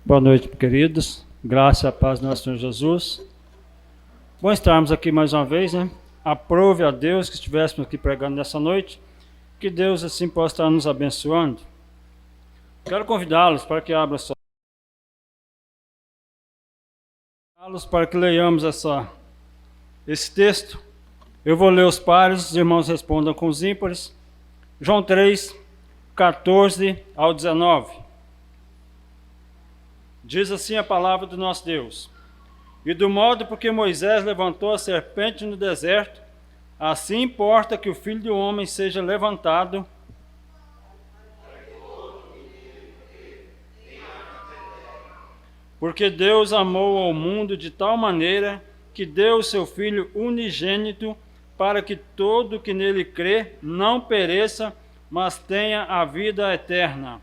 Boa noite, queridos. Graça e a paz do nosso Senhor Jesus. Bom estarmos aqui mais uma vez, né? Aprove a Deus que estivéssemos aqui pregando nessa noite. Que Deus assim possa estar nos abençoando. Quero convidá-los para que abram para que leiamos esse texto. Eu vou ler os pares, os irmãos respondam com os ímpares. João 3, 14 ao 19. Diz assim a palavra do nosso Deus: E do modo porque Moisés levantou a serpente no deserto, assim importa que o Filho do Homem seja levantado, porque Deus amou ao mundo de tal maneira que deu o seu Filho unigênito, para que todo que nele crê não pereça, mas tenha a vida eterna.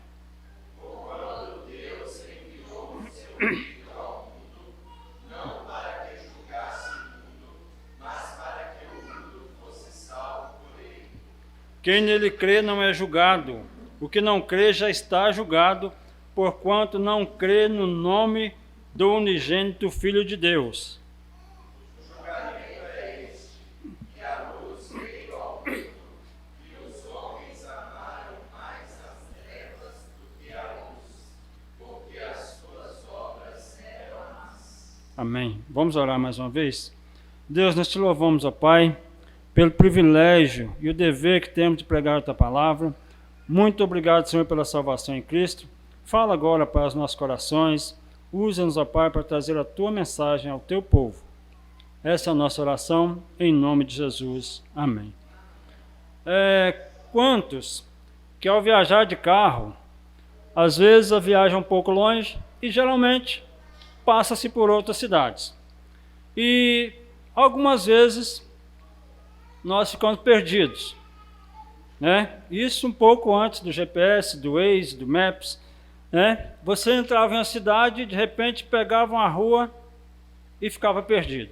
Quem nele crê não é julgado. O que não crê já está julgado, porquanto não crê no nome do unigênito Filho de Deus. O julgamento é este, que a luz veio ao mundo, e os homens amaram mais as trevas do que a luz, porque as suas obras eram más. Amém. Vamos orar mais uma vez? Deus, nós te louvamos, ó Pai, pelo privilégio e o dever que temos de pregar a tua palavra. Muito obrigado, Senhor, pela salvação em Cristo. Fala agora para os nossos corações. Usa-nos, ó Pai, para trazer a tua mensagem ao teu povo. Essa é a nossa oração, em nome de Jesus. Amém. Quantos que ao viajar de carro, às vezes a viagem é um pouco longe e geralmente passa-se por outras cidades. E algumas vezes nós ficamos perdidos, né? Isso um pouco antes do GPS, do Waze, do Maps, né? Você entrava em uma cidade e de repente pegava uma rua e ficava perdido.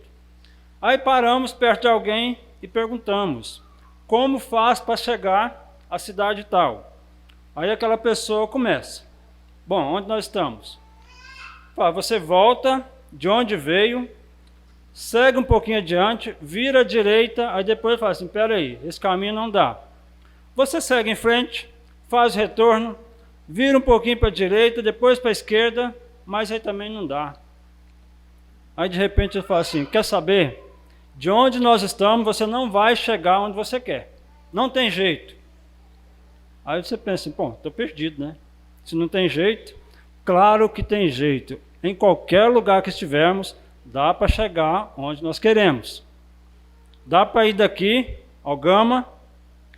Aí paramos perto de alguém e perguntamos: como faz para chegar à cidade tal? Aí aquela pessoa começa: bom, onde nós estamos? Você volta de onde veio, segue um pouquinho adiante, vira à direita, aí depois fala assim: espera aí, esse caminho não dá. Você segue em frente, faz o retorno, vira um pouquinho para a direita, depois para a esquerda, mas aí também não dá. Aí de repente ele fala assim: quer saber? De onde nós estamos, você não vai chegar onde você quer. Não tem jeito. Aí você pensa assim: bom, estou perdido, né? Se não tem jeito, claro que tem jeito. Em qualquer lugar que estivermos, dá para chegar onde nós queremos. Dá para ir daqui ao Gama,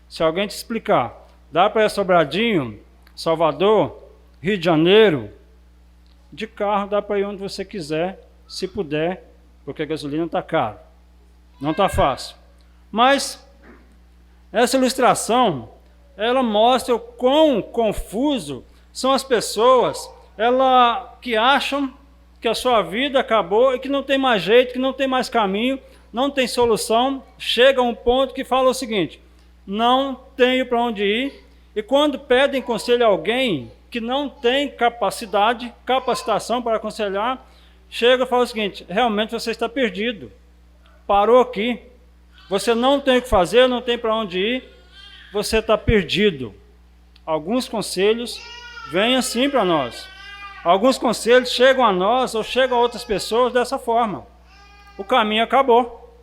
se alguém te explicar. Dá para ir a Sobradinho, Salvador, Rio de Janeiro. De carro dá para ir onde você quiser, se puder, porque a gasolina está cara. Não está fácil. Mas essa ilustração, ela mostra o quão confuso são as pessoas que acham que a sua vida acabou e que não tem mais jeito, que não tem mais caminho, não tem solução. Chega a um ponto que fala o seguinte: não tenho para onde ir. E quando pedem conselho a alguém que não tem capacitação para aconselhar, chega e fala o seguinte: realmente você está perdido. Parou aqui. Você não tem o que fazer, não tem para onde ir, você está perdido. Alguns conselhos vêm assim para nós. Alguns conselhos chegam a nós ou chegam a outras pessoas dessa forma: o caminho acabou,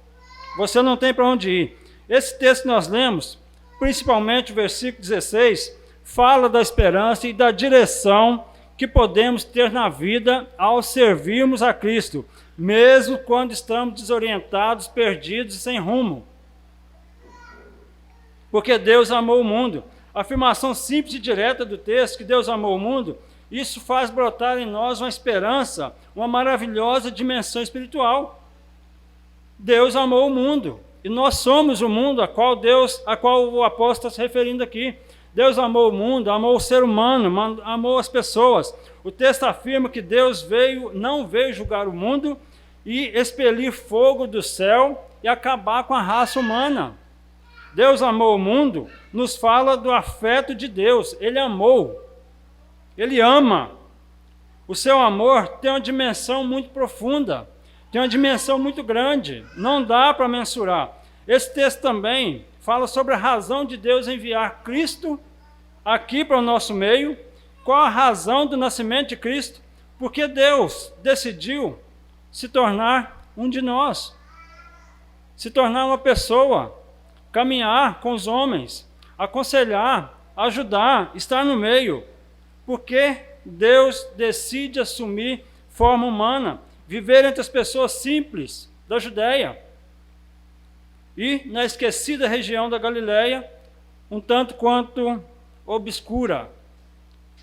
você não tem para onde ir. Esse texto que nós lemos, principalmente o versículo 16, fala da esperança e da direção que podemos ter na vida ao servirmos a Cristo, mesmo quando estamos desorientados, perdidos e sem rumo. Porque Deus amou o mundo. A afirmação simples e direta do texto, que Deus amou o mundo, isso faz brotar em nós uma esperança, uma maravilhosa dimensão espiritual. Deus amou o mundo, e nós somos o mundo a qual o apóstolo está se referindo aqui. Deus amou o mundo, amou o ser humano, amou as pessoas. O texto afirma que Deus não veio julgar o mundo e expelir fogo do céu e acabar com a raça humana. Deus amou o mundo, nos fala do afeto de Deus. Ele amou, Ele ama. O seu amor tem uma dimensão muito profunda, tem uma dimensão muito grande, não dá para mensurar. Esse texto também fala sobre a razão de Deus enviar Cristo aqui para o nosso meio. Qual a razão do nascimento de Cristo? Porque Deus decidiu se tornar um de nós, se tornar uma pessoa, caminhar com os homens, aconselhar, ajudar, estar no meio. Porque Deus decide assumir forma humana, viver entre as pessoas simples da Judéia e na esquecida região da Galileia, um tanto quanto obscura,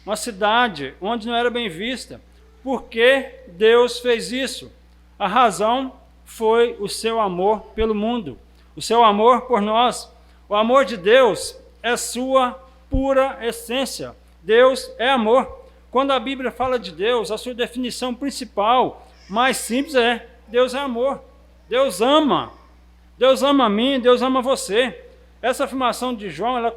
uma cidade onde não era bem vista. Por que Deus fez isso? A razão foi o seu amor pelo mundo, o seu amor por nós. O amor de Deus é sua pura essência. Deus é amor. Quando a Bíblia fala de Deus, a sua definição principal, mais simples é: Deus é amor. Deus ama. Deus ama a mim, Deus ama você. Essa afirmação de João, ela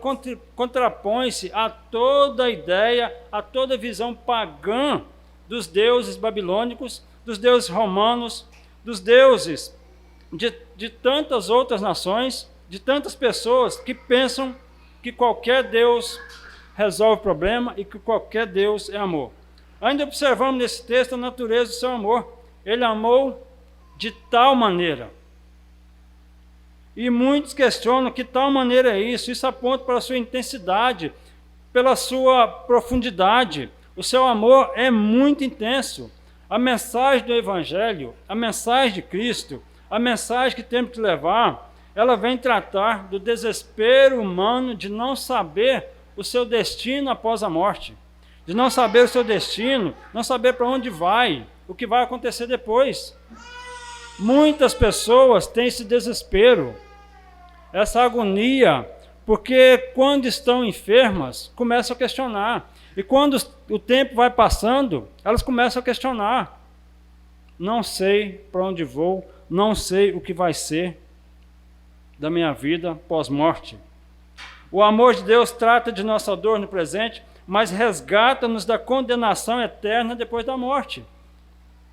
contrapõe-se a toda ideia, a toda visão pagã dos deuses babilônicos, dos deuses romanos, dos deuses de tantas outras nações, de tantas pessoas que pensam que qualquer Deus resolve o problema e que qualquer Deus é amor. Ainda observamos nesse texto a natureza do seu amor. Ele amou de tal maneira. E muitos questionam que tal maneira é isso. Isso aponta para a sua intensidade, pela sua profundidade. O seu amor é muito intenso. A mensagem do Evangelho, a mensagem de Cristo, a mensagem que temos que levar, ela vem tratar do desespero humano de não saber o seu destino após a morte, de não saber o seu destino, não saber para onde vai, o que vai acontecer depois. Muitas pessoas têm esse desespero, essa agonia, porque quando estão enfermas, começam a questionar. E quando o tempo vai passando, elas começam a questionar. Não sei para onde vou, não sei o que vai ser da minha vida pós-morte. O amor de Deus trata de nossa dor no presente, mas resgata-nos da condenação eterna depois da morte.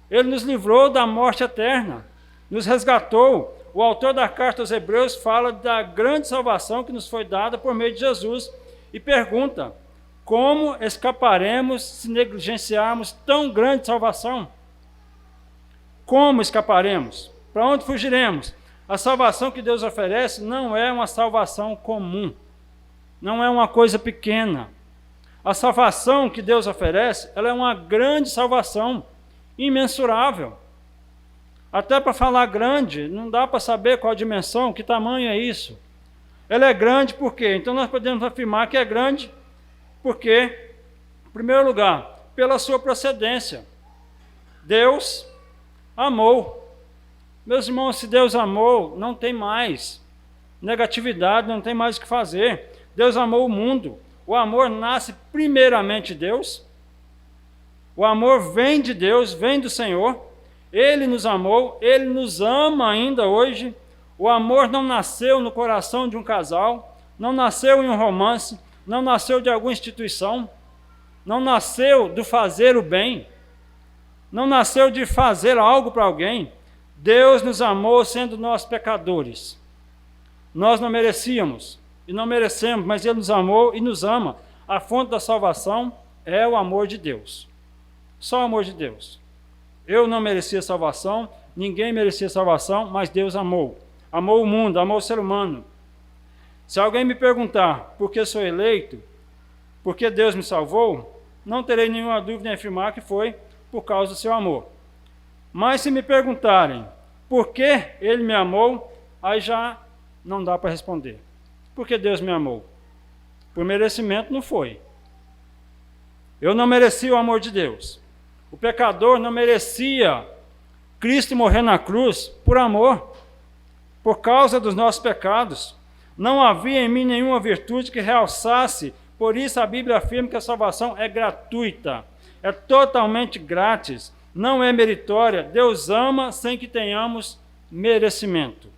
Ele nos livrou da morte eterna, nos resgatou. O autor da carta aos Hebreus fala da grande salvação que nos foi dada por meio de Jesus e pergunta: como escaparemos se negligenciarmos tão grande salvação? Como escaparemos? Para onde fugiremos? A salvação que Deus oferece não é uma salvação comum, não é uma coisa pequena. A salvação que Deus oferece, ela é uma grande salvação, imensurável. Até para falar grande, não dá para saber qual a dimensão, que tamanho é isso. Ela é grande por quê? Então nós podemos afirmar que é grande porque, em primeiro lugar, pela sua procedência. Deus amou. Meus irmãos, se Deus amou, não tem mais negatividade, não tem mais o que fazer. Deus amou o mundo. O amor nasce primeiramente de Deus. O amor vem de Deus, vem do Senhor. Ele nos amou, Ele nos ama ainda hoje. O amor não nasceu no coração de um casal, não nasceu em um romance, não nasceu de alguma instituição, não nasceu do fazer o bem, não nasceu de fazer algo para alguém. Deus nos amou sendo nós pecadores. Nós não merecíamos e não merecemos, mas Ele nos amou e nos ama. A fonte da salvação é o amor de Deus. Só o amor de Deus. Eu não merecia salvação, ninguém merecia salvação, mas Deus amou. Amou o mundo, amou o ser humano. Se alguém me perguntar por que sou eleito, por que Deus me salvou, não terei nenhuma dúvida em afirmar que foi por causa do seu amor. Mas se me perguntarem por que Ele me amou, aí já não dá para responder. Por que Deus me amou? Por merecimento não foi. Eu não merecia o amor de Deus. O pecador não merecia Cristo morrer na cruz por amor, por causa dos nossos pecados. Não havia em mim nenhuma virtude que realçasse, por isso a Bíblia afirma que a salvação é gratuita, é totalmente grátis, não é meritória. Deus ama sem que tenhamos merecimento,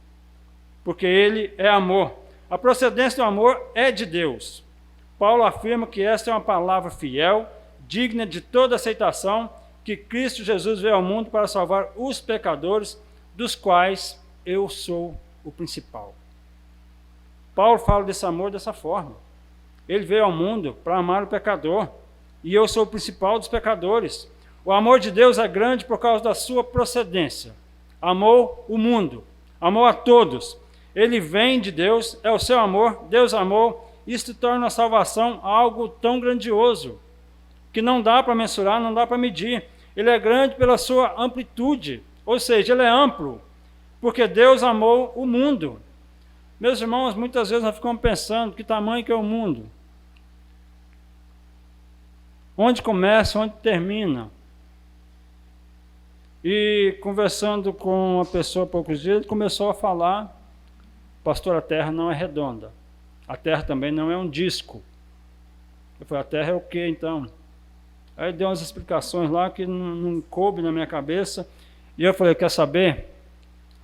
porque Ele é amor. A procedência do amor é de Deus. Paulo afirma que esta é uma palavra fiel, digna de toda aceitação que Cristo Jesus veio ao mundo para salvar os pecadores, dos quais eu sou o principal. Paulo fala desse amor dessa forma. Ele veio ao mundo para amar o pecador, e eu sou o principal dos pecadores. O amor de Deus é grande por causa da sua procedência. Amou o mundo, amou a todos. Ele vem de Deus, é o seu amor, Deus amou. Isso torna a salvação algo tão grandioso, que não dá para mensurar, não dá para medir. Ele é grande pela sua amplitude, ou seja, ele é amplo, porque Deus amou o mundo. Meus irmãos, muitas vezes nós ficamos pensando que tamanho que é o mundo. Onde começa, onde termina. E conversando com uma pessoa há poucos dias, ele começou a falar: pastor, a terra não é redonda. A terra também não é um disco. Eu falei: a terra é o quê então? Aí deu umas explicações lá que não coube na minha cabeça. E eu falei: quer saber?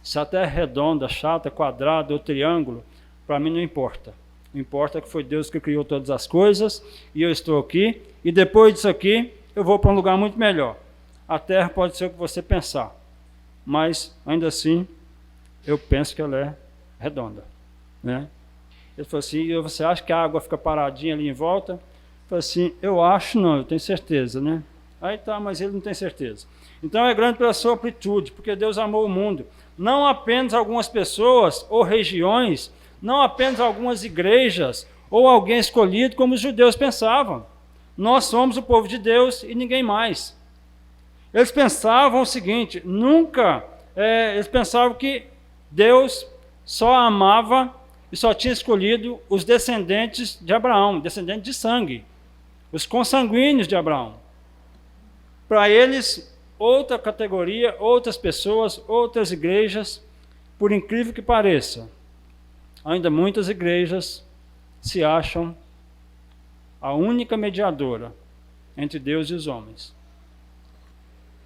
Se a terra é redonda, chata, quadrada ou triângulo, para mim não importa. O que importa é que foi Deus que criou todas as coisas, e eu estou aqui, e depois disso aqui, eu vou para um lugar muito melhor. A terra pode ser o que você pensar, mas ainda assim, eu penso que ela é redonda, né? Ele falou assim: você acha que a água fica paradinha ali em volta? Eu falei assim: eu acho não, eu tenho certeza, né? Aí tá, mas ele não tem certeza. Então é grande pela sua amplitude, porque Deus amou o mundo. Não apenas algumas pessoas ou regiões, não apenas algumas igrejas ou alguém escolhido, como os judeus pensavam. Nós somos o povo de Deus e ninguém mais. Eles pensavam o seguinte: eles pensavam que Deus só amava e só tinha escolhido os descendentes de Abraão, descendentes de sangue, os consanguíneos de Abraão. Para eles, outra categoria, outras pessoas, outras igrejas, por incrível que pareça, ainda muitas igrejas se acham a única mediadora entre Deus e os homens.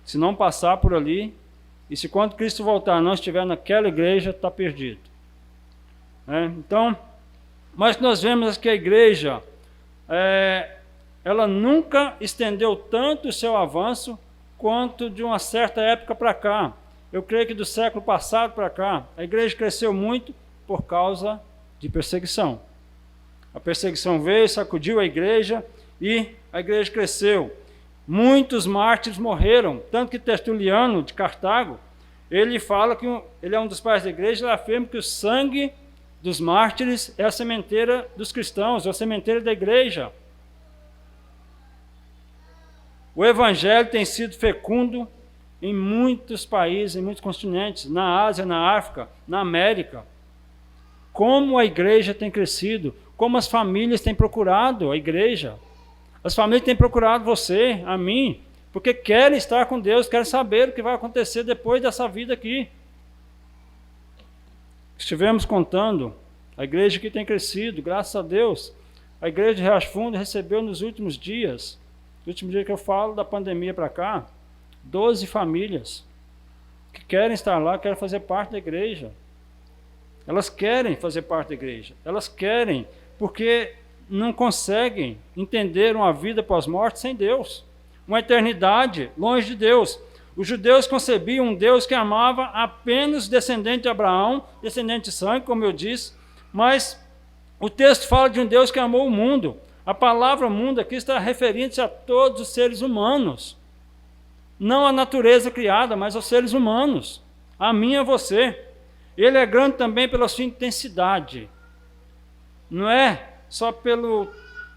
Se não passar por ali, e se quando Cristo voltar não estiver naquela igreja, está perdido. Então, mas nós vemos que a igreja, ela nunca estendeu tanto o seu avanço quanto de uma certa época para cá. Eu creio que do século passado para cá, a igreja cresceu muito por causa de perseguição. A perseguição veio, sacudiu a igreja e a igreja cresceu. Muitos mártires morreram, tanto que Tertuliano, de Cartago, ele fala que ele é um dos pais da igreja, ele afirma que o sangue dos mártires é a sementeira dos cristãos, é a sementeira da igreja. O evangelho tem sido fecundo em muitos países, em muitos continentes, na Ásia, na África, na América. Como a igreja tem crescido, como as famílias têm procurado a igreja. As famílias têm procurado você, a mim, porque querem estar com Deus, querem saber o que vai acontecer depois dessa vida aqui. Estivemos contando, a igreja que tem crescido, graças a Deus. A igreja de Riacho Fundo recebeu nos últimos dias, no último dia que eu falo da pandemia para cá, 12 famílias que querem estar lá, querem fazer parte da igreja. Elas querem fazer parte da igreja. Elas querem, porque não conseguem entender uma vida pós-morte sem Deus. Uma eternidade longe de Deus. Os judeus concebiam um Deus que amava apenas descendente de Abraão, descendente de sangue, como eu disse, mas o texto fala de um Deus que amou o mundo. A palavra mundo aqui está referindo-se a todos os seres humanos. Não a natureza criada, mas aos seres humanos. A mim e a você. Ele é grande também pela sua intensidade. Não é só pela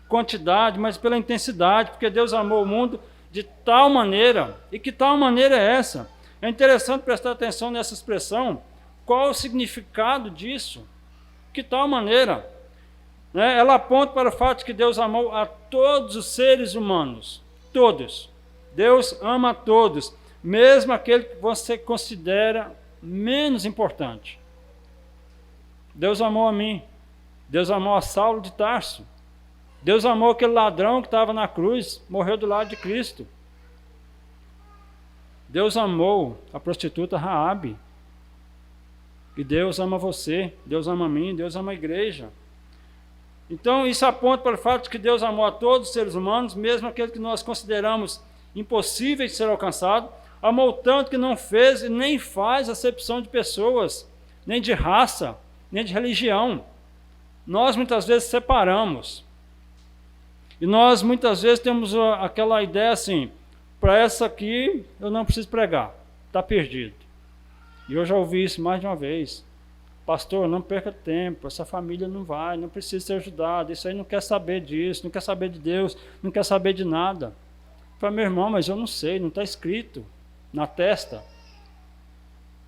quantidade, mas pela intensidade, porque Deus amou o mundo de tal maneira. E que tal maneira é essa? É interessante prestar atenção nessa expressão. Qual o significado disso? Que tal maneira? Ela aponta para o fato de que Deus amou a todos os seres humanos. Todos. Deus ama a todos, mesmo aquele que você considera menos importante. Deus amou a mim. Deus amou a Saulo de Tarso. Deus amou aquele ladrão que estava na cruz, morreu do lado de Cristo. Deus amou a prostituta Raabe. E Deus ama você, Deus ama a mim, Deus ama a igreja. Então isso aponta para o fato de que Deus amou a todos os seres humanos, mesmo aqueles que nós consideramos impossíveis de ser alcançado, amou tanto que não fez e nem faz acepção de pessoas, nem de raça, nem de religião. Nós muitas vezes separamos. E nós muitas vezes temos aquela ideia assim, para essa aqui eu não preciso pregar, está perdido. E eu já ouvi isso mais de uma vez. Pastor, não perca tempo, essa família não vai, não precisa ser ajudada, isso aí não quer saber disso, não quer saber de Deus, não quer saber de nada. Eu falei, meu irmão, mas eu não sei, não está escrito na testa.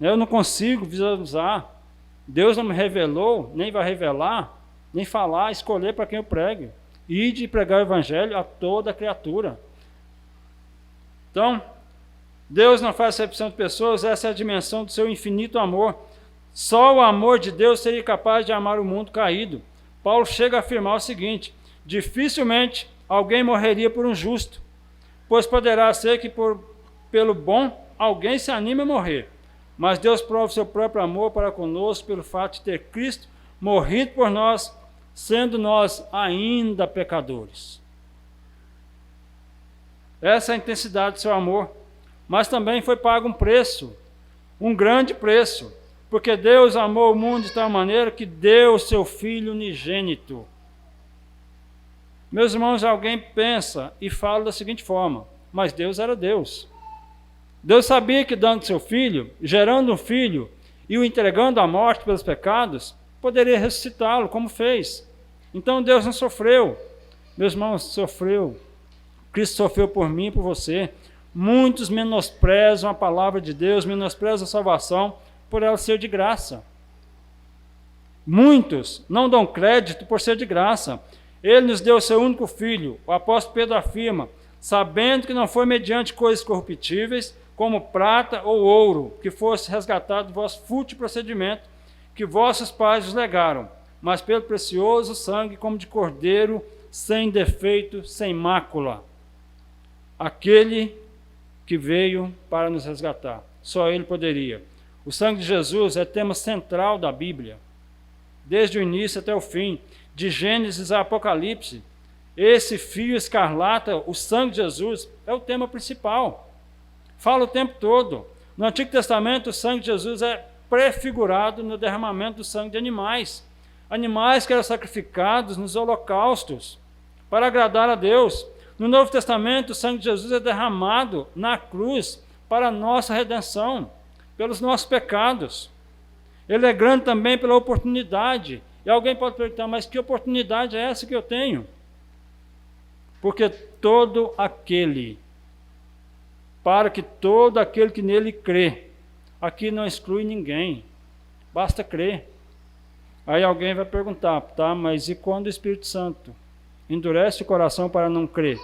Eu não consigo visualizar. Deus não me revelou, nem vai revelar, nem falar, escolher para quem eu prego. Ide e pregar o evangelho a toda criatura. Então, Deus não faz acepção de pessoas, essa é a dimensão do seu infinito amor. Só o amor de Deus seria capaz de amar o mundo caído. Paulo chega a afirmar o seguinte: dificilmente alguém morreria por um justo, pois poderá ser que pelo bom alguém se anime a morrer. Mas Deus prova o seu próprio amor para conosco pelo fato de ter Cristo morrido por nós, sendo nós ainda pecadores. Essa é a intensidade do seu amor. Mas também foi pago um preço, um grande preço, porque Deus amou o mundo de tal maneira que deu o seu Filho unigênito. Meus irmãos, alguém pensa e fala da seguinte forma: mas Deus era Deus. Deus sabia que dando seu Filho, gerando um filho e o entregando à morte pelos pecados, poderia ressuscitá-lo, como fez. Então Deus não sofreu. Meus irmãos, sofreu. Cristo sofreu por mim e por você. Muitos menosprezam a palavra de Deus, menosprezam a salvação por ela ser de graça. Muitos não dão crédito por ser de graça. Ele nos deu o seu único filho. O apóstolo Pedro afirma: sabendo que não foi mediante coisas corruptíveis, como prata ou ouro, que fosse resgatado do vosso fútil procedimento, que vossos pais vos legaram, mas pelo precioso sangue, como de cordeiro, sem defeito, sem mácula. Aquele que veio para nos resgatar. Só ele poderia. O sangue de Jesus é tema central da Bíblia, desde o início até o fim, de Gênesis a Apocalipse. Esse fio escarlata, o sangue de Jesus, é o tema principal. Fala o tempo todo. No Antigo Testamento, o sangue de Jesus é prefigurado no derramamento do sangue de animais. Animais que eram sacrificados nos holocaustos para agradar a Deus. No Novo Testamento, o sangue de Jesus é derramado na cruz para a nossa redenção, pelos nossos pecados. Ele é grande também pela oportunidade. E alguém pode perguntar, mas que oportunidade é essa que eu tenho? Porque para que todo aquele que nele crê, aqui não exclui ninguém, basta crer. Aí alguém vai perguntar, tá, mas e quando o Espírito Santo endurece o coração para não crer?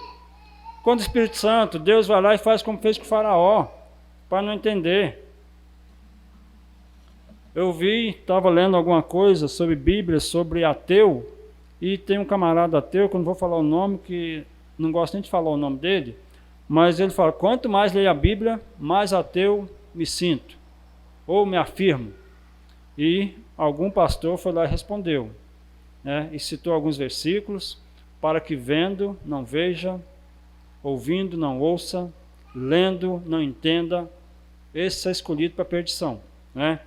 Quando o Espírito Santo, Deus vai lá e faz como fez com o faraó, para não entender. Eu estava lendo alguma coisa sobre Bíblia, sobre ateu, e tem um camarada ateu, que eu não vou falar o nome, que não gosto nem de falar o nome dele, mas ele fala, quanto mais leio a Bíblia, mais ateu me sinto, ou me afirmo. E algum pastor foi lá e respondeu, né, e citou alguns versículos, para que vendo não veja, ouvindo não ouça, lendo não entenda, esse é escolhido para a perdição, né?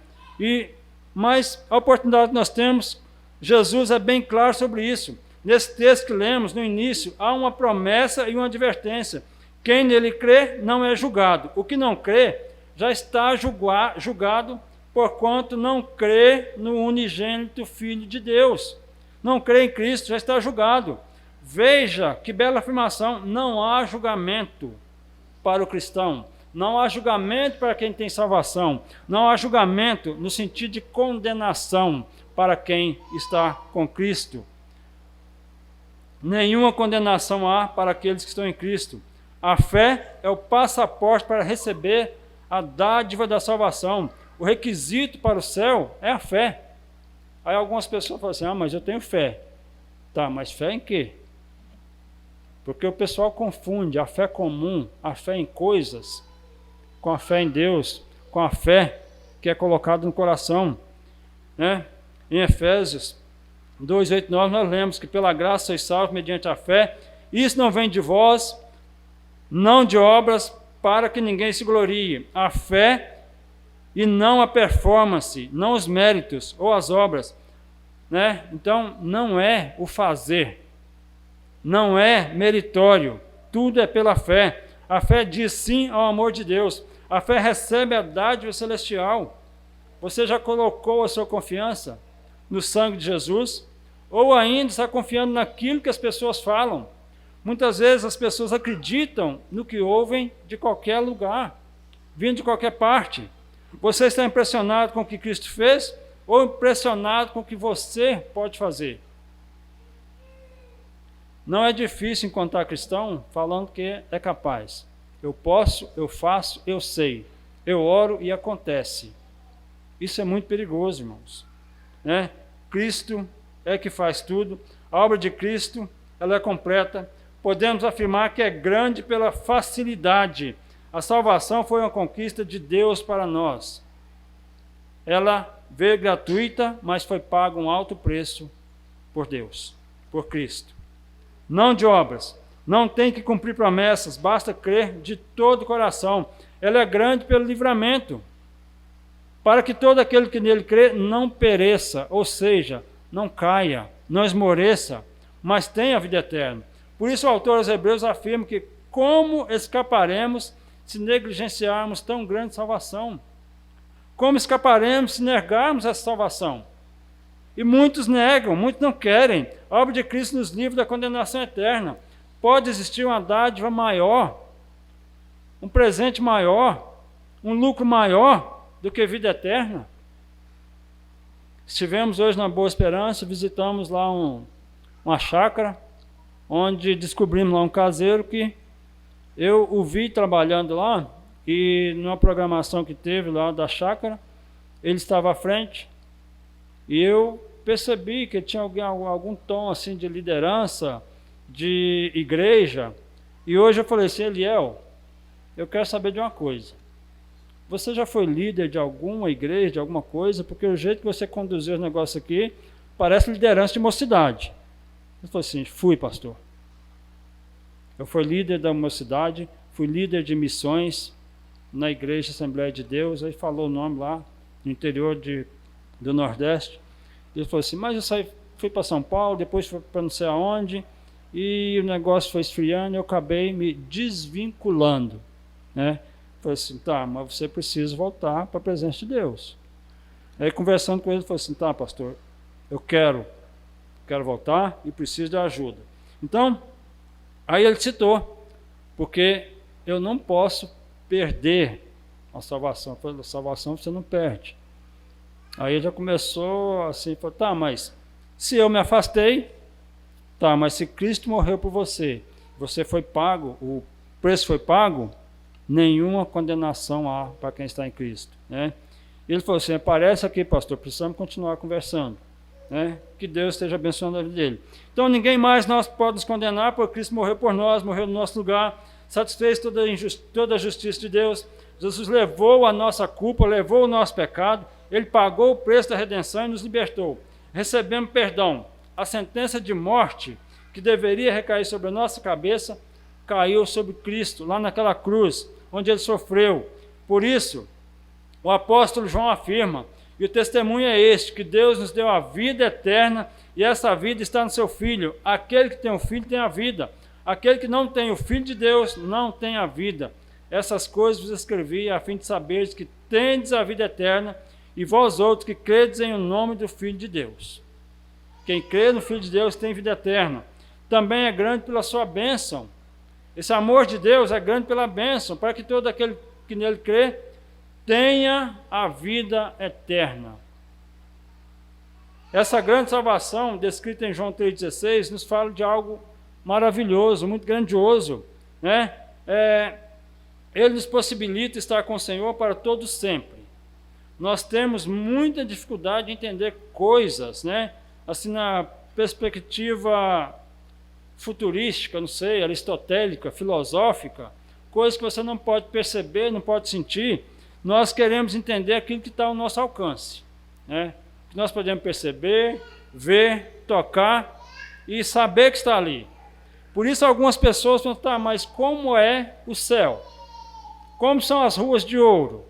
Mas a oportunidade que nós temos, Jesus é bem claro sobre isso. Nesse texto que lemos no início, há uma promessa e uma advertência. Quem nele crê não é julgado. O que não crê já está julgado, porquanto não crê no unigênito Filho de Deus. Não crê em Cristo, já está julgado. Veja que bela afirmação, não há julgamento para o cristão. Não há julgamento para quem tem salvação. Não há julgamento no sentido de condenação para quem está com Cristo. Nenhuma condenação há para aqueles que estão em Cristo. A fé é o passaporte para receber a dádiva da salvação. O requisito para o céu é a fé. Aí algumas pessoas falam assim, mas eu tenho fé. Tá, mas fé em quê? Porque o pessoal confunde a fé comum, a fé em coisas, com a fé em Deus, com a fé que é colocada no coração, né? Em Efésios 2:8-9 nós lemos que pela graça sois salvos mediante a fé, isso não vem de vós, não de obras para que ninguém se glorie. A fé e não a performance, não os méritos ou as obras, né? Então, não é o fazer, não é meritório, tudo é pela fé. A fé diz sim ao amor de Deus. A fé recebe a dádiva celestial. Você já colocou a sua confiança no sangue de Jesus? Ou ainda está confiando naquilo que as pessoas falam? Muitas vezes as pessoas acreditam no que ouvem de qualquer lugar, vindo de qualquer parte. Você está impressionado com o que Cristo fez ou impressionado com o que você pode fazer? Não é difícil encontrar cristão falando que é capaz. Eu posso, eu faço, eu sei. Eu oro e acontece. Isso é muito perigoso, irmãos. Né? Cristo é que faz tudo. A obra de Cristo, ela é completa. Podemos afirmar que é grande pela facilidade. A salvação foi uma conquista de Deus para nós. Ela veio gratuita, mas foi pago um alto preço por Deus, por Cristo. Não de obras, não tem que cumprir promessas, basta crer de todo o coração. Ela é grande pelo livramento, para que todo aquele que nele crê não pereça, ou seja, não caia, não esmoreça, mas tenha a vida eterna. Por isso o autor aos Hebreus afirma que como escaparemos se negligenciarmos tão grande salvação? Como escaparemos se negarmos essa salvação? E muitos negam, muitos não querem. A obra de Cristo nos livra da condenação eterna. Pode existir uma dádiva maior, um presente maior, um lucro maior do que vida eterna? Estivemos hoje na Boa Esperança, visitamos lá uma chácara, onde descobrimos lá um caseiro que eu o vi trabalhando lá, e numa programação que teve lá da chácara, ele estava à frente, e eu percebi que ele tinha algum tom assim de liderança, de igreja, e hoje eu falei assim: Eliel, eu quero saber de uma coisa, você já foi líder de alguma igreja, de alguma coisa? Porque o jeito que você conduziu o negócio aqui, parece liderança de mocidade. Ele falou assim: fui, pastor. Eu fui líder da mocidade, fui líder de missões na Igreja Assembleia de Deus. Aí falou o nome lá, no interior do Nordeste. Ele falou assim: mas eu fui para São Paulo, depois fui para não sei aonde, e o negócio foi esfriando, e eu acabei me desvinculando, né? Falei assim: tá, mas você precisa voltar para a presença de Deus. Aí conversando com ele, ele falou assim: tá, pastor, eu quero voltar e preciso de ajuda. Então, aí ele citou, porque eu não posso perder a salvação. Eu falei: a salvação você não perde. Aí ele já começou assim, falou: tá, mas se eu me afastei, tá, mas se Cristo morreu por você, você foi pago, o preço foi pago, nenhuma condenação há para quem está em Cristo, né? Ele falou assim: aparece aqui, pastor, precisamos continuar conversando, né? Que Deus esteja abençoando a vida dele. Então ninguém mais nós pode nos condenar, porque Cristo morreu por nós, morreu no nosso lugar, satisfez toda a justiça de Deus. Jesus levou a nossa culpa, levou o nosso pecado, ele pagou o preço da redenção e nos libertou. Recebemos perdão. A sentença de morte que deveria recair sobre a nossa cabeça caiu sobre Cristo, lá naquela cruz, onde ele sofreu. Por isso, o apóstolo João afirma, e o testemunho é este, que Deus nos deu a vida eterna, e essa vida está no seu Filho. Aquele que tem o Filho tem a vida. Aquele que não tem o Filho de Deus não tem a vida. Essas coisas vos escrevi a fim de saberes que tendes a vida eterna, e vós outros que credes em o nome do Filho de Deus. Quem crê no Filho de Deus tem vida eterna. Também é grande pela sua bênção. Esse amor de Deus é grande pela bênção, para que todo aquele que nele crê tenha a vida eterna. Essa grande salvação, descrita em João 3,16, nos fala de algo maravilhoso, muito grandioso, né? Ele nos possibilita estar com o Senhor para todo sempre. Nós temos muita dificuldade de entender coisas, né? Assim, na perspectiva futurística, não sei, aristotélica, filosófica, coisas que você não pode perceber, não pode sentir. Nós queremos entender aquilo que está ao nosso alcance, né? Que nós podemos perceber, ver, tocar e saber que está ali. Por isso algumas pessoas perguntam, mas como é o céu? Como são as ruas de ouro?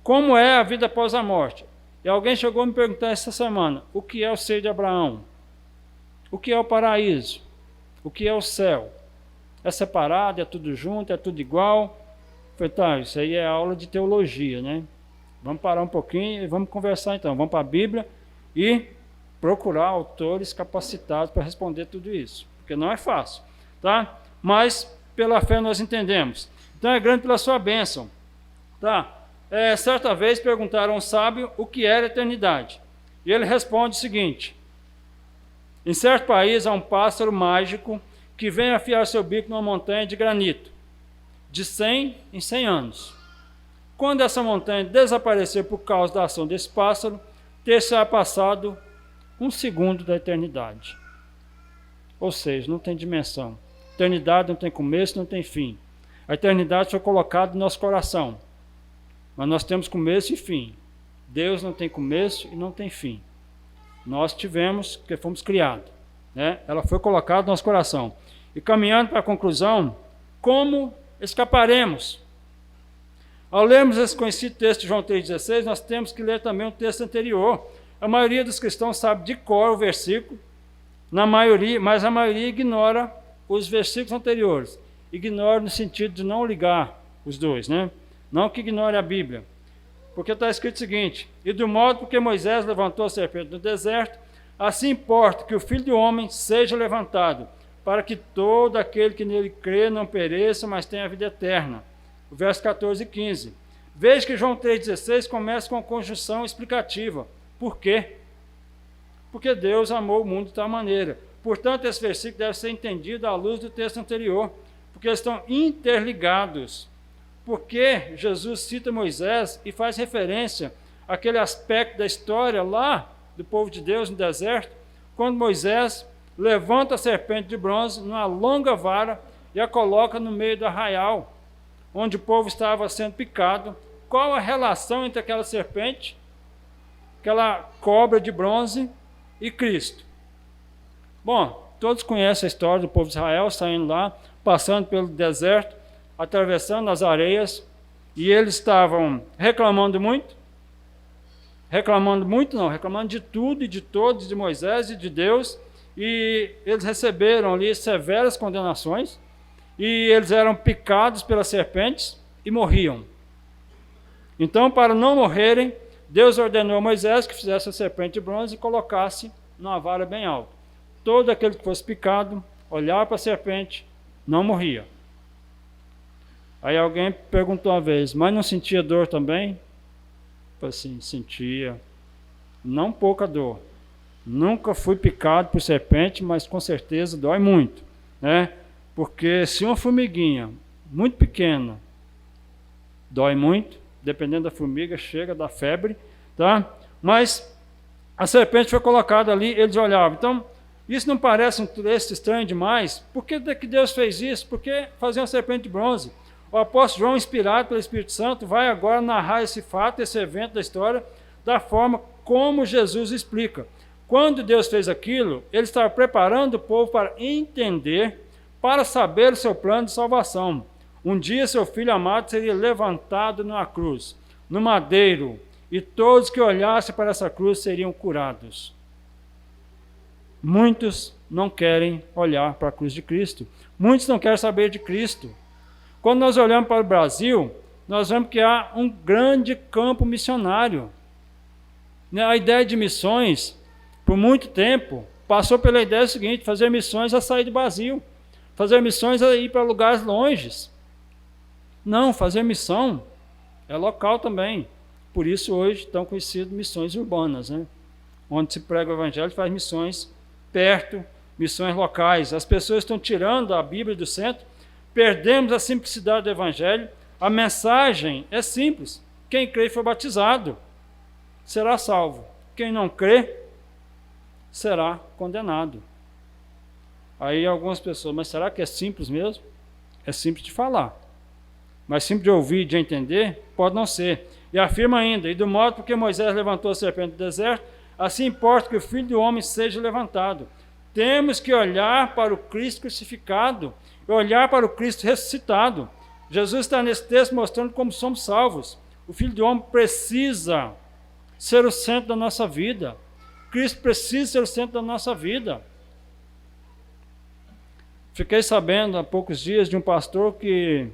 Como é a vida após a morte? E alguém chegou a me perguntar essa semana, o que é o seio de Abraão? O que é o paraíso? O que é o céu? É separado, é tudo junto, é tudo igual? Eu falei, tá, isso aí é aula de teologia, né? Vamos parar um pouquinho e vamos conversar então. Vamos para a Bíblia e procurar autores capacitados para responder tudo isso. Porque não é fácil, tá? Mas pela fé nós entendemos. Então é grande pela sua bênção, tá? Certa vez perguntaram a um sábio o que era eternidade. E ele responde o seguinte: em certo país há um pássaro mágico que vem afiar seu bico numa montanha de granito, de 100 em 100 anos. Quando essa montanha desaparecer por causa da ação desse pássaro, ter-se-á passado 1 segundo da eternidade. Ou seja, não tem dimensão. Eternidade não tem começo, não tem fim. A eternidade foi colocada no nosso coração. Mas nós temos começo e fim. Deus não tem começo e não tem fim. Nós tivemos, porque fomos criados, né? Ela foi colocada no nosso coração. E caminhando para a conclusão, como escaparemos? Ao lermos esse conhecido texto de João 3,16, nós temos que ler também um texto anterior. A maioria dos cristãos sabe de cor o versículo, mas a maioria ignora os versículos anteriores. Ignora no sentido de não ligar os dois, né? Não que ignore a Bíblia. Porque está escrito o seguinte: e do modo porque Moisés levantou a serpente no deserto, assim importa que o Filho do Homem seja levantado, para que todo aquele que nele crê não pereça, mas tenha a vida eterna. O verso 14 e 15. Veja que João 3,16 começa com a conjunção explicativa. Por quê? Porque Deus amou o mundo de tal maneira. Portanto, esse versículo deve ser entendido à luz do texto anterior, porque eles estão interligados. Porque Jesus cita Moisés e faz referência àquele aspecto da história lá do povo de Deus no deserto, quando Moisés levanta a serpente de bronze numa longa vara e a coloca no meio do arraial, onde o povo estava sendo picado. Qual a relação entre aquela serpente, aquela cobra de bronze e Cristo? Bom, todos conhecem a história do povo de Israel saindo lá, passando pelo deserto, atravessando as areias, e eles estavam reclamando de tudo e de todos, de Moisés e de Deus, e eles receberam ali severas condenações, e eles eram picados pelas serpentes e morriam. Então, para não morrerem, Deus ordenou a Moisés que fizesse a serpente de bronze e colocasse numa vara bem alta. Todo aquele que fosse picado, olhava para a serpente, não morria. Aí alguém perguntou uma vez, mas não sentia dor também? Eu falei assim, sentia. Não pouca dor. Nunca fui picado por serpente, mas com certeza dói muito, né? Porque se uma formiguinha muito pequena dói muito, dependendo da formiga, chega da febre, tá? Mas a serpente foi colocada ali, eles olhavam. Então, isso não parece um texto estranho demais? Por que Deus fez isso? Por que fazer uma serpente de bronze? O apóstolo João, inspirado pelo Espírito Santo, vai agora narrar esse fato, esse evento da história, da forma como Jesus explica. Quando Deus fez aquilo, ele estava preparando o povo para entender, para saber o seu plano de salvação. Um dia seu filho amado seria levantado numa cruz, no madeiro, e todos que olhassem para essa cruz seriam curados. Muitos não querem olhar para a cruz de Cristo. Muitos não querem saber de Cristo. Quando nós olhamos para o Brasil, nós vemos que há um grande campo missionário. A ideia de missões, por muito tempo, passou pela ideia seguinte: fazer missões a sair do Brasil, fazer missões a ir para lugares longes. Não, fazer missão é local também. Por isso hoje estão conhecidas missões urbanas, né? Onde se prega o evangelho, faz missões perto, missões locais. As pessoas estão tirando a Bíblia do centro, perdemos a simplicidade do evangelho. A mensagem é simples: quem crê e for batizado será salvo, quem não crê será condenado. Aí algumas pessoas, mas será que é simples mesmo? É simples de falar, mas simples de ouvir e de entender pode não ser. E afirma ainda: e do modo porque Moisés levantou a serpente do deserto, assim importa que o Filho do Homem seja levantado, Temos que olhar para o Cristo crucificado, olhar para o Cristo ressuscitado. Jesus está nesse texto mostrando como somos salvos. O Filho do Homem precisa ser o centro da nossa vida. Cristo precisa ser o centro da nossa vida. Fiquei sabendo há poucos dias de um pastor que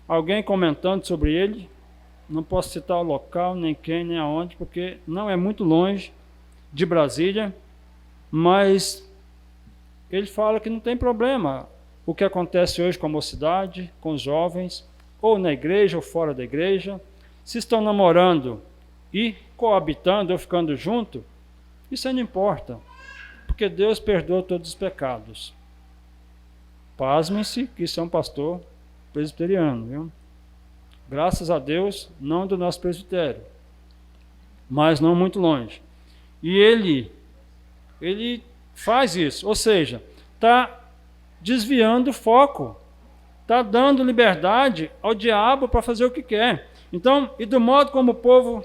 alguém comentando sobre ele, não posso citar o local, nem quem, nem aonde, porque não é muito longe de Brasília, mas ele fala que não tem problema o que acontece hoje com a mocidade, com os jovens, ou na igreja ou fora da igreja, se estão namorando e coabitando ou ficando junto, isso aí não importa, porque Deus perdoa todos os pecados. Pasmem-se que isso é um pastor presbiteriano, viu? Graças a Deus, não do nosso presbitério, mas não muito longe. E ele faz isso, ou seja, está desviando o foco, está dando liberdade ao diabo para fazer o que quer. Então, e do modo como o povo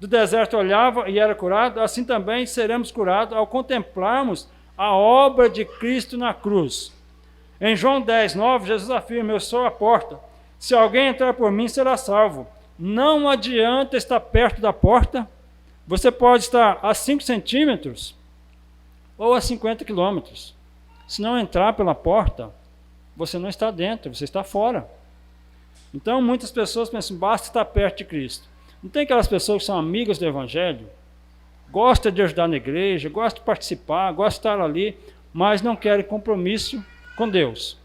do deserto olhava e era curado, assim também seremos curados ao contemplarmos a obra de Cristo na cruz. Em João 10, 9, Jesus afirma: eu sou a porta. Se alguém entrar por mim, será salvo. Não adianta estar perto da porta. Você pode estar a 5 centímetros ou a 50 quilômetros. Se não entrar pela porta, você não está dentro, você está fora. Então, muitas pessoas pensam, basta estar perto de Cristo. Não tem aquelas pessoas que são amigas do Evangelho, gostam de ajudar na igreja, gostam de participar, gostam de estar ali, mas não querem compromisso com Deus.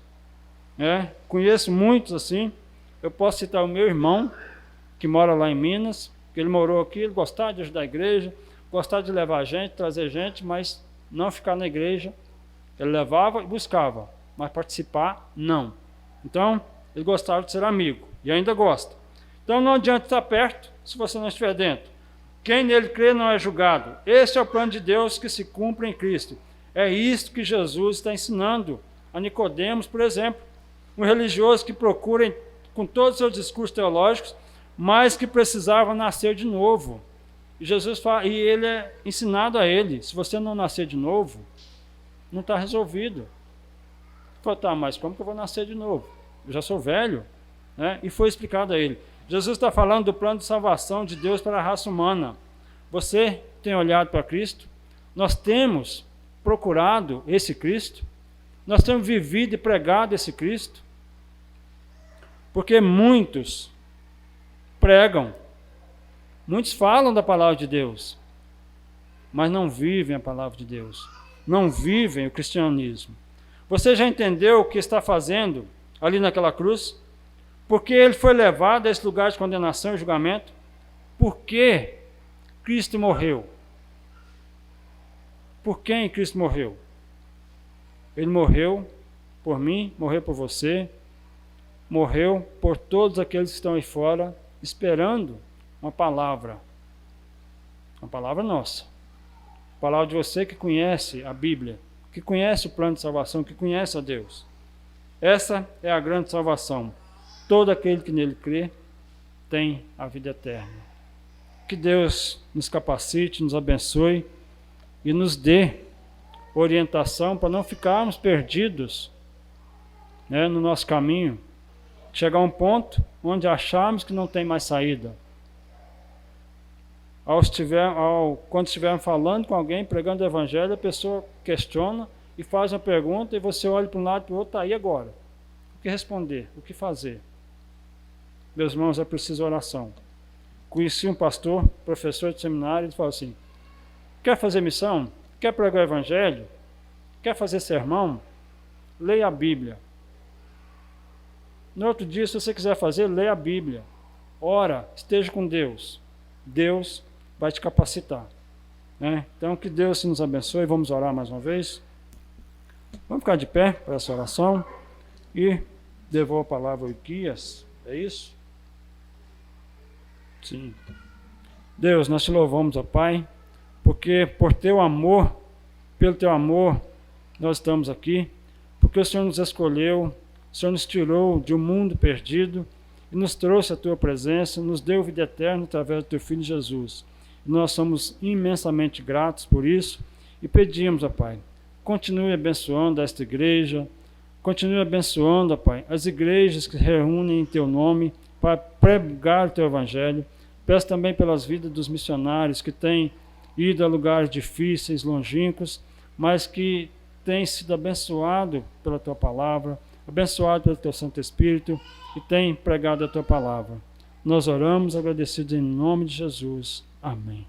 Conheço muitos assim. Eu posso citar o meu irmão, que mora lá em Minas, que ele morou aqui, ele gostava de ajudar a igreja, gostava de levar gente, trazer gente, mas não ficar na igreja. Ele levava e buscava, mas participar, não. Então, ele gostava de ser amigo, e ainda gosta. Então, não adianta estar perto se você não estiver dentro. Quem nele crê não é julgado. Esse é o plano de Deus que se cumpre em Cristo. É isto que Jesus está ensinando a Nicodemos, por exemplo, um religioso que procura, com todos os seus discursos teológicos, mas que precisava nascer de novo. E Jesus fala, e ele é ensinado a ele: se você não nascer de novo, não está resolvido. Ele falou, tá, mas como que eu vou nascer de novo? Eu já sou velho. E foi explicado a ele. Jesus está falando do plano de salvação de Deus para a raça humana. Você tem olhado para Cristo? Nós temos procurado esse Cristo? Nós temos vivido e pregado esse Cristo? Porque muitos pregam, muitos falam da palavra de Deus, mas não vivem a palavra de Deus, não vivem o cristianismo. Você já entendeu o que está fazendo ali naquela cruz? Porque ele foi levado a esse lugar de condenação e julgamento? Por que Cristo morreu? Por quem Cristo morreu? Ele morreu por mim, morreu por você, morreu por todos aqueles que estão aí fora, esperando uma palavra nossa, a palavra de você que conhece a Bíblia, que conhece o plano de salvação, que conhece a Deus. Essa é a grande salvação. Todo aquele que nele crê tem a vida eterna. Que Deus nos capacite, nos abençoe e nos dê orientação para não ficarmos perdidos no nosso caminho, chegar a um ponto onde acharmos que não tem mais saída. Quando estivermos falando com alguém, pregando o Evangelho, a pessoa questiona e faz uma pergunta, e você olha para um lado e para o outro, está aí agora. O que responder? O que fazer? Meus irmãos, é preciso oração. Conheci um pastor, professor de seminário, ele falou assim: quer fazer missão? Quer pregar o Evangelho? Quer fazer sermão? Leia a Bíblia. No outro dia, se você quiser fazer, leia a Bíblia. Ora, esteja com Deus. Deus vai te capacitar. Então, que Deus nos abençoe. Vamos orar mais uma vez. Vamos ficar de pé para essa oração. E devolvo a palavra ao Iquias. É isso? Sim. Deus, nós te louvamos, ó Pai, porque por teu amor, pelo teu amor, nós estamos aqui, porque o Senhor nos escolheu, o Senhor nos tirou de um mundo perdido e nos trouxe a tua presença, nos deu vida eterna através do teu Filho Jesus. E nós somos imensamente gratos por isso e pedimos, ó Pai, continue abençoando esta igreja, continue abençoando, ó Pai, as igrejas que se reúnem em Teu nome para pregar o Teu Evangelho. Peço também pelas vidas dos missionários que têm ido a lugares difíceis, longínquos, mas que têm sido abençoados pela Tua Palavra, abençoados pelo Teu Santo Espírito e têm pregado a Tua Palavra. Nós oramos agradecidos em nome de Jesus. Amém.